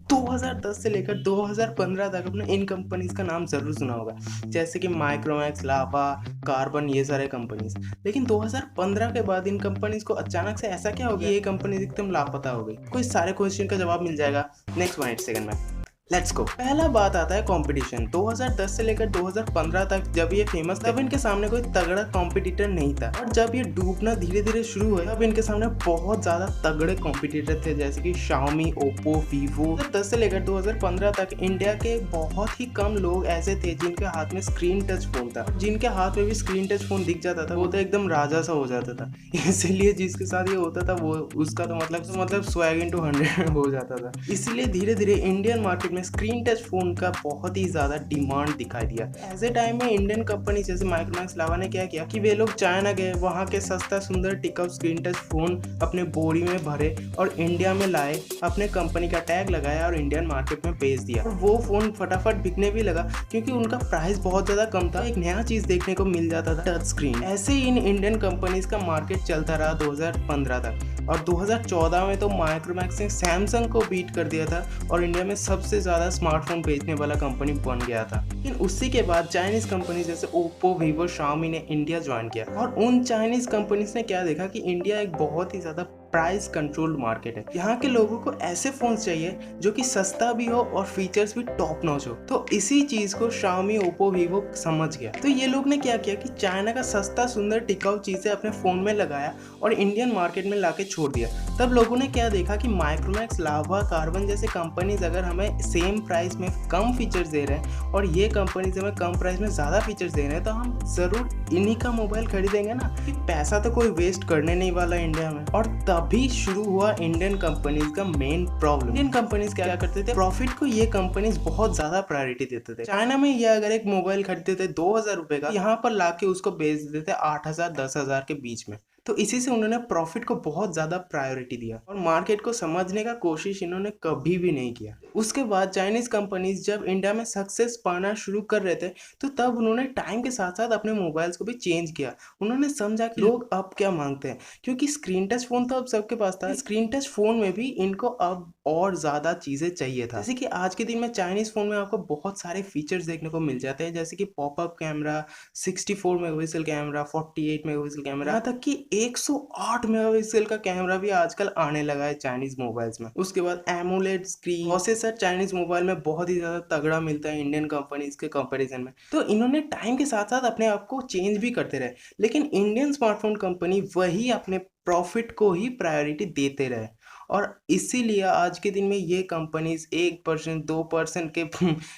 2010 से लेकर 2015 तक अपने इन कंपनीज का नाम जरूर सुना होगा, जैसे कि माइक्रोमैक्स, लावा, कार्बन, ये सारे कंपनीज। लेकिन 2015 के बाद इन कंपनीज को अचानक से ऐसा क्या हो गया, ये कंपनीज एकदम लापता हो गई। कोई सारे क्वेश्चन का जवाब मिल जाएगा नेक्स्ट 1 सेकंड में। Let's go. पहला बात आता है कंपटीशन। 2010 से लेकर 2015 तक जब ये फेमस, तब इनके सामने कोई तगड़ा कॉम्पिटिटर नहीं था। और जब ये डूबना धीरे धीरे शुरू हुआ, तब इनके सामने बहुत ज्यादा तगड़े कॉम्पिटिटर थे, जैसे कि Xiaomi, Oppo, Vivo। 2010 से लेकर 2015 तक इंडिया के बहुत ही कम लोग ऐसे थे जिनके हाथ में स्क्रीन टच फोन था। जिनके हाथ में भी स्क्रीन टच फोन दिख जाता था वो तो एकदम राजा सा हो जाता था। इसीलिए जिसके साथ ये होता था वो उसका तो मतलब स्वैग इनटू 100 हो जाता था। इसीलिए धीरे धीरे इंडियन मार्केट में स्क्रीन टच फोन का बहुत ही ज्यादा डिमांड दिखाई दिया। ऐसे टाइम में इंडियन कंपनी जैसे माइक्रोमैक्स, लावा ने क्या किया कि वे लोग चाइना गए, वहां के सस्ता सुंदर टिकाऊ स्क्रीन टच फोन अपने बोरी में भरे और इंडिया में लाए, अपने कंपनी का टैग लगाया और इंडियन मार्केट में बेच दिया। और वो फोन फटाफट बिकने भी लगा क्योंकि उनका प्राइस बहुत ज्यादा कम था। एक नया चीज देखने को मिल जाता था, टच स्क्रीन। ऐसे ही इन इंडियन कंपनीज का मार्केट चलता रहा 2015 तक। और 2014 में तो माइक्रोमैक्स ने सैमसंग को बीट कर दिया था और इंडिया में सबसे ज्यादा स्मार्टफोन बेचने वाला कंपनी बन गया था। लेकिन उसी के बाद चाइनीज कंपनी जैसे ओप्पो, वीवो, Xiaomi ने इंडिया ज्वाइन किया। और उन चाइनीज कंपनीज ने क्या देखा कि इंडिया एक बहुत ही ज्यादा प्राइस कंट्रोल्ड मार्केट है। यहाँ के लोगों को ऐसे फोन चाहिए जो कि सस्ता भी हो और फीचर्स भी टॉप नॉच हो। तो इसी चीज को Xiaomi, Oppo, Vivo समझ गया। तो ये लोग ने क्या किया कि चाइना का सस्ता सुंदर टिकाऊ चीजें अपने फोन में लगाया और इंडियन मार्केट में लाके छोड़ दिया। तब लोगों ने क्या देखा कि माइक्रोमैक्स, लावा, कार्बन जैसे कंपनीज अगर हमें सेम प्राइस में कम फीचर्स दे रहे हैं और ये कंपनीज हमें कम प्राइस में ज्यादा फीचर्स दे रहे हैं, तो हम जरूर इन्हीं का मोबाइल खरीदेंगे ना, कि पैसा तो कोई वेस्ट करने नहीं वाला इंडिया में। और तभी शुरू हुआ इंडियन कंपनीज का मेन प्रॉब्लम। इंडियन कंपनीज क्या करते थे, प्रॉफिट को ये कंपनीज बहुत ज्यादा प्रायोरिटी देते थे। चाइना में ये अगर एक मोबाइल खरीदते थे 2000 रुपए का, यहाँ पर लाके उसको बेच देते थे 8000 10,000 के बीच में। तो इसी से उन्होंने प्रॉफिट को बहुत ज्यादा प्रायोरिटी दिया और मार्केट को समझने का कोशिश इन्होंने कभी भी नहीं किया। उसके बाद चाइनीज कंपनीज जब इंडिया में सक्सेस पाना शुरू कर रहे थे, तो तब उन्होंने टाइम के साथ साथ अपने मोबाइल्स को भी चेंज किया। उन्होंने समझा कि लोग अब क्या मांगते हैं, क्योंकि स्क्रीन टच फोन तो अब सबके पास था। स्क्रीन टच फोन में भी इनको अब और ज्यादा चीजें चाहिए था। जैसे कि आज के दिन में चाइनीज फोन में आपको बहुत सारे फीचर्स देखने को मिल जाते हैं, जैसे कि popup camera, 64 megapixel camera, 48 megapixel camera, यहाँ तक कि 108 मेगापिक्सल का कैमरा भी आजकल आने लगा है चाइनीज मोबाइल्स में। उसके बाद AMOLED screen, processor Chinese mobile में बहुत ही ज्यादा तगड़ा मिलता है इंडियन कंपनीज के कंपैरिजन में। तो इन्होंने टाइम के साथ साथ अपने आप को चेंज भी करते रहे, लेकिन इंडियन स्मार्टफोन कंपनी वही अपने प्रॉफिट को ही प्रायोरिटी देते रहे। और इसीलिए आज के दिन में ये कंपनीज 1% 2% के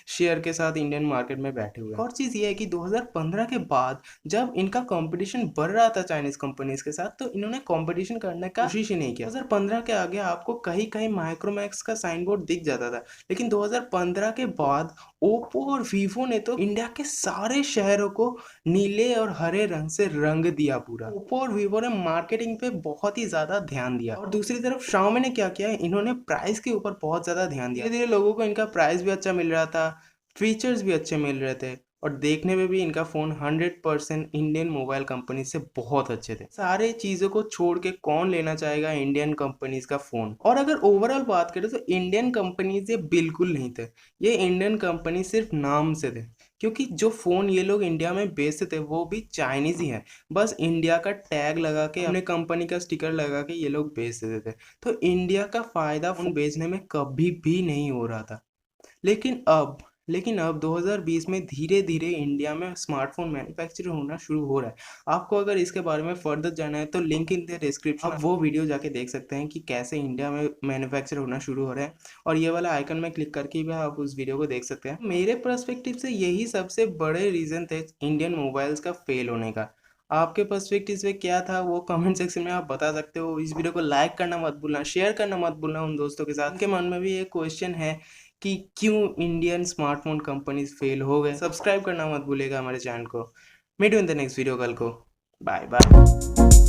शेयर के साथ इंडियन मार्केट में बैठे हुए हैं। और चीज ये है कि 2015 के बाद जब इनका कंपटीशन बढ़ रहा था चाइनीज कंपनीज के साथ, तो इन्होंने कंपटीशन करने का कोशिश ही नहीं किया। 2015 के आगे आपको कहीं कहीं माइक्रोमैक्स का साइन बोर्ड दिख जाता था, लेकिन 2015 के बाद ओप्पो और वीवो ने तो इंडिया के सारे शहरों को नीले और हरे रंग से रंग दिया पूरा। ओप्पो और वीवो ने मार्केटिंग पे बहुत ही ज्यादा ध्यान दिया। और दूसरी तरफ Xiaomi ने क्या किया, इन्होंने प्राइस के ऊपर बहुत ज्यादा ध्यान दिया। धीरे धीरे लोगों को इनका प्राइस भी अच्छा मिल रहा था, फीचर्स भी अच्छे मिल रहे थे और देखने में भी इनका फोन 100% इंडियन मोबाइल कंपनी से बहुत अच्छे थे। सारे चीजों को छोड़ के कौन लेना चाहेगा इंडियन कंपनीज का फोन। और अगर ओवरऑल बात करें तो इंडियन कंपनीज ये बिल्कुल नहीं थे, ये इंडियन कंपनी सिर्फ नाम से थे, क्योंकि जो फोन ये लोग इंडिया में बेचते थे वो भी चाइनीज ही है। बस इंडिया का टैग लगा के, अपने कंपनी का स्टिकर लगा के ये लोग बेच देते थे। तो इंडिया का फायदा फोन बेचने में कभी भी नहीं हो रहा था। लेकिन अब 2020 में धीरे धीरे इंडिया में स्मार्टफोन मैन्युफैक्चर होना शुरू हो रहा है। आपको अगर इसके बारे में फर्दर जाना है तो लिंक इन द डिस्क्रिप्शन, आप वो वीडियो जाके देख सकते हैं कि कैसे इंडिया में मैन्युफैक्चर होना शुरू हो रहा है। और ये वाला आइकन में क्लिक करके भी आप उस वीडियो को देख सकते हैं। मेरे पर्सपेक्टिव से यही सबसे बड़े रीजन थे इंडियन मोबाइल्स का फेल होने का। आपके पर्सपेक्टिव में क्या था वो कमेंट सेक्शन में आप बता सकते हो। इस वीडियो को लाइक करना मत भूलना, शेयर करना मत भूलना उन दोस्तों के साथ। उनके मन में भी एक क्वेश्चन है कि क्यों इंडियन स्मार्टफोन कंपनीज फेल हो गए। सब्सक्राइब करना मत भूलिएगा हमारे चैनल को। Meet you in the next video कल को। Bye bye.